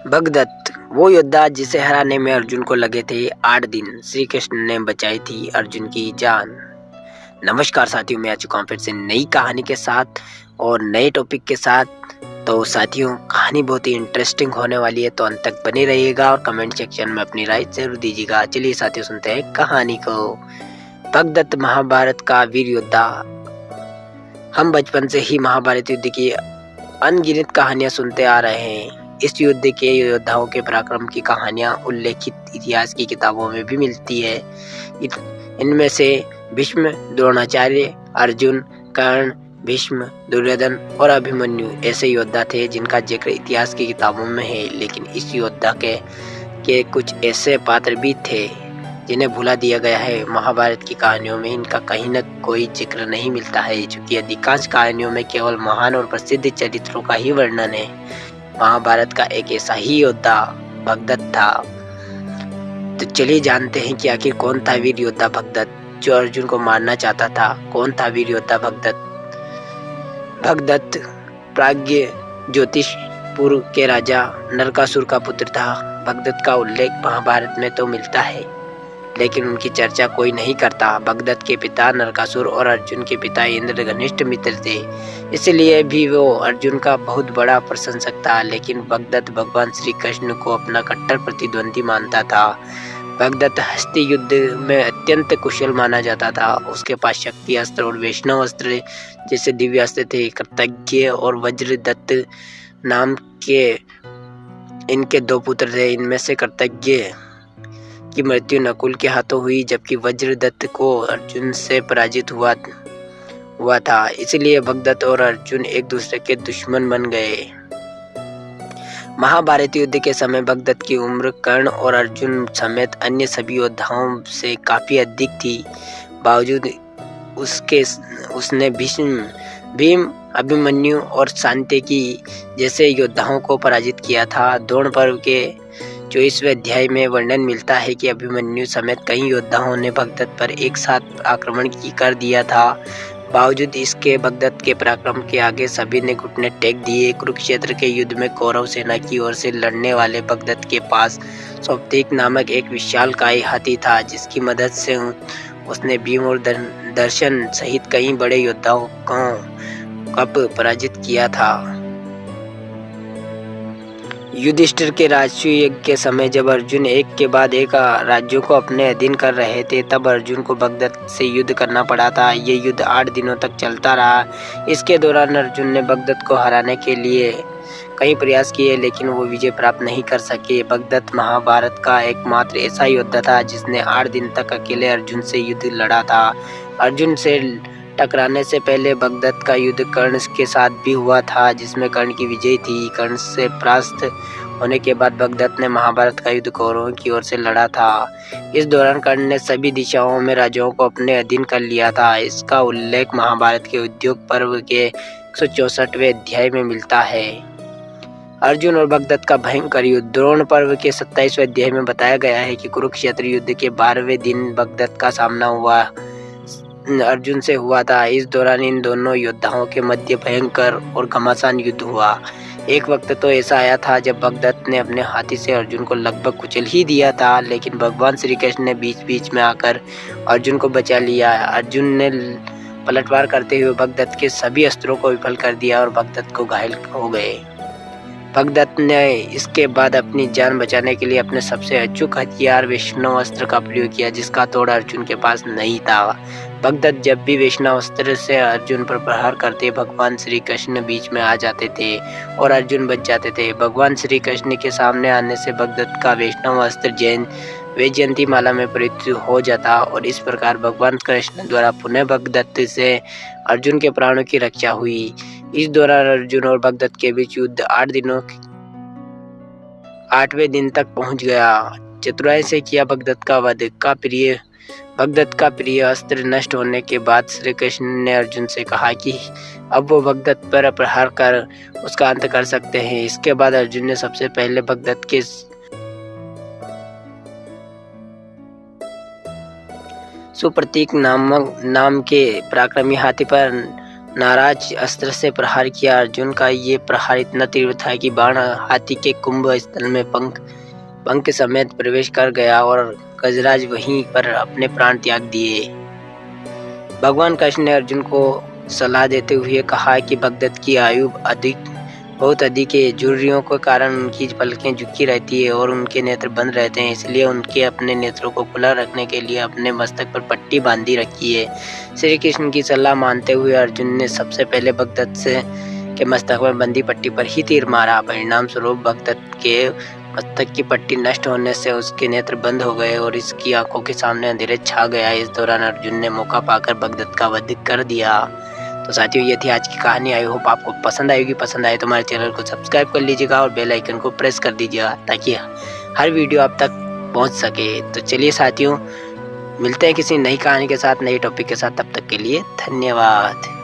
भगदत्त वो योद्धा जिसे हराने में अर्जुन को लगे थे 8 दिन। श्री कृष्ण ने बचाई थी अर्जुन की जान। नमस्कार साथियों, मैं आ चुका हूँ फिर से नई कहानी के साथ और नए टॉपिक के साथ। तो साथियों, कहानी बहुत ही इंटरेस्टिंग होने वाली है, तो अंत तक बने रहिएगा और कमेंट सेक्शन में अपनी राय जरूर दीजिएगा। चलिए साथियों, सुनते हैं कहानी को। भगदत्त महाभारत का वीर योद्धा। हम बचपन से ही महाभारत युद्ध की अनगिनत कहानियां सुनते आ रहे हैं। इस युद्ध के योद्धाओं के पराक्रम की कहानियां उल्लेखित इतिहास की किताबों में भी मिलती है। इनमें से भीष्म, द्रोणाचार्य, अर्जुन, कर्ण, भीष्म, दुर्योधन और अभिमन्यु ऐसे योद्धा थे जिनका जिक्र इतिहास की किताबों में है। लेकिन इस योद्धा के कुछ ऐसे पात्र भी थे जिन्हें भुला दिया गया है। महाभारत की कहानियों में इनका कहीं न कोई जिक्र नहीं मिलता है, क्योंकि अधिकांश कहानियों में केवल महान और प्रसिद्ध चरित्रों का ही वर्णन है। महाभारत का एक ऐसा ही योद्धा भगदत्त था। तो चलिए जानते हैं कि आखिर कौन था वीर योद्धा भगदत्त जो अर्जुन को मारना चाहता था। कौन था वीर योद्धा भगदत्त? भगदत्त प्राज्ञ ज्योतिषपुर के राजा नरकासुर का पुत्र था। भगदत्त का उल्लेख महाभारत में तो मिलता है, लेकिन उनकी चर्चा कोई नहीं करता। भगदत्त के पिता नरकासुर और अर्जुन के पिता इंद्र घनिष्ठ मित्र थे, इसलिए भी वो अर्जुन का बहुत बड़ा प्रशंसक था। लेकिन भगदत्त भगवान श्री कृष्ण को अपना कट्टर प्रतिद्वंदी मानता था। भगदत्त हस्ती युद्ध में अत्यंत कुशल माना जाता था। उसके पास शक्ति अस्त्र और वैष्णव अस्त्र जैसे दिव्य अस्त्र थे। कृतज्ञ और वज्रदत्त नाम के इनके 2 पुत्र थे। इनमें से कृतज्ञ की मृत्यु नकुल के हाथों हुई, जबकि वज्रदत्त को अर्जुन से पराजित हुआ था। इसलिए भगदत्त और अर्जुन एक दूसरे के दुश्मन बन गए। महाभारत युद्ध के समय भगदत्त की उम्र कर्ण और अर्जुन समेत अन्य सभी योद्धाओं से काफी अधिक थी। बावजूद उसने भीम, अभिमन्यु और शांत्यकी जैसे योद्धाओं को पराजित किया था। द्रोण पर्व के 24वें अध्याय में वर्णन मिलता है कि अभिमन्यु समेत कई योद्धाओं ने भगदत्त पर एक साथ आक्रमण कर दिया था। बावजूद इसके भगदत्त के पराक्रम के आगे सभी ने घुटने टेक दिए। कुरुक्षेत्र के युद्ध में कौरव सेना की ओर से लड़ने वाले भगदत्त के पास सौप्तिक नामक एक विशालकाय हाथी था, जिसकी मदद से उसने भीम और दर्शन सहित कई बड़े योद्धाओं को पराजित किया था। युधिष्ठिर के राजसूय यज्ञ के समय जब अर्जुन एक के बाद एक राज्यों को अपने अधीन कर रहे थे, तब अर्जुन को भगदत्त से युद्ध करना पड़ा था। ये युद्ध 8 दिनों तक चलता रहा। इसके दौरान अर्जुन ने भगदत्त को हराने के लिए कई प्रयास किए, लेकिन वो विजय प्राप्त नहीं कर सके। भगदत्त महाभारत का एकमात्र ऐसा योद्धा था जिसने 8 दिन तक अकेले अर्जुन से युद्ध लड़ा था। अर्जुन से टकराने से पहले भगदत्त का युद्ध कर्ण के साथ भी हुआ था, जिसमें कर्ण की विजय थी। कर्ण से परास्त होने के बाद भगदत्त ने महाभारत का युद्ध कौरवों की ओर से लड़ा था। इस दौरान कर्ण ने सभी दिशाओं में राजाओं को अपने अधीन कर लिया था। इसका उल्लेख महाभारत के उद्योग पर्व के 164वें अध्याय में मिलता है। अर्जुन और भगदत्त का भयंकर युद्ध। द्रोण पर्व के 27वें अध्याय में बताया गया है कि कुरुक्षेत्र युद्ध के 12वें दिन भगदत्त का सामना अर्जुन से हुआ था। इस दौरान इन दोनों योद्धाओं के मध्य भयंकर और घमासान युद्ध हुआ। एक वक्त तो ऐसा आया था जब भगदत्त ने अपने हाथी से अर्जुन को लगभग कुचल ही दिया था, लेकिन भगवान श्री कृष्ण ने बीच बीच में आकर अर्जुन को बचा लिया। अर्जुन ने पलटवार करते हुए भगदत्त के सभी अस्त्रों को विफल कर दिया और भगदत्त को घायल हो गए। भगदत्त ने इसके बाद अपनी जान बचाने के लिए अपने सबसे अचूक हथियार वैष्णव अस्त्र का प्रयोग किया, जिसका तोड़ अर्जुन के पास नहीं था। भगदत्त जब भी वैष्णव अस्त्र से अर्जुन पर प्रहार करते, भगवान श्री कृष्ण बीच में आ जाते थे और अर्जुन बच जाते थे। भगवान श्री कृष्ण के सामने आने से भगदत्त का वैष्णव अस्त्र वैजयंती माला में परिवर्तित हो जाता और इस प्रकार भगवान कृष्ण द्वारा पुनः भगदत्त से अर्जुन के प्राणों की रक्षा हुई। इस दौरान अर्जुन और भगदत्त के बीच युद्ध 8वें दिन तक पहुंच गया। चतुराई से किया भगदत्त का वध। भगदत्त का प्रिय अस्त्र नष्ट होने के बाद श्री कृष्ण ने अर्जुन से कहा कि अब वो भगदत्त पर प्रहार कर उसका अंत कर सकते हैं। इसके बाद अर्जुन ने सबसे पहले भगदत्त के सुप्रतीक नाम के पराक्रमी हाथी पर नाराज अस्त्र से प्रहार किया। अर्जुन का ये प्रहार इतना तीव्र था कि बाण हाथी के कुंभ स्थल में पंख समेत प्रवेश कर गया और गजराज वहीं पर अपने प्राण त्याग दिए। भगवान कृष्ण ने अर्जुन को सलाह देते हुए कहा कि भगदत्त की आयु बहुत अधिक है। झुर्रियों के कारण उनकी पलकें झुकी रहती है और उनके नेत्र बंद रहते हैं, इसलिए उनके अपने नेत्रों को खुला रखने के लिए अपने मस्तक पर पट्टी बांधी रखी है। श्री कृष्ण की सलाह मानते हुए अर्जुन ने सबसे पहले भगदत्त के मस्तक पर बंधी पट्टी पर ही तीर मारा। परिणाम स्वरूप भगदत्त के मस्तक की पट्टी नष्ट होने से उसके नेत्र बंद हो गए और इसकी आंखों के सामने अंधेरे छा गया। इस दौरान अर्जुन ने मौका पाकर भगदत्त का वध कर दिया। तो साथियों, ये थी आज की कहानी। आई होप आपको पसंद आएगी। पसंद आए तो हमारे चैनल को सब्सक्राइब कर लीजिएगा और बेल आइकन को प्रेस कर दीजिएगा ताकि हर वीडियो आप तक पहुंच सके। तो चलिए साथियों, मिलते हैं किसी नई कहानी के साथ, नई टॉपिक के साथ। तब तक के लिए धन्यवाद।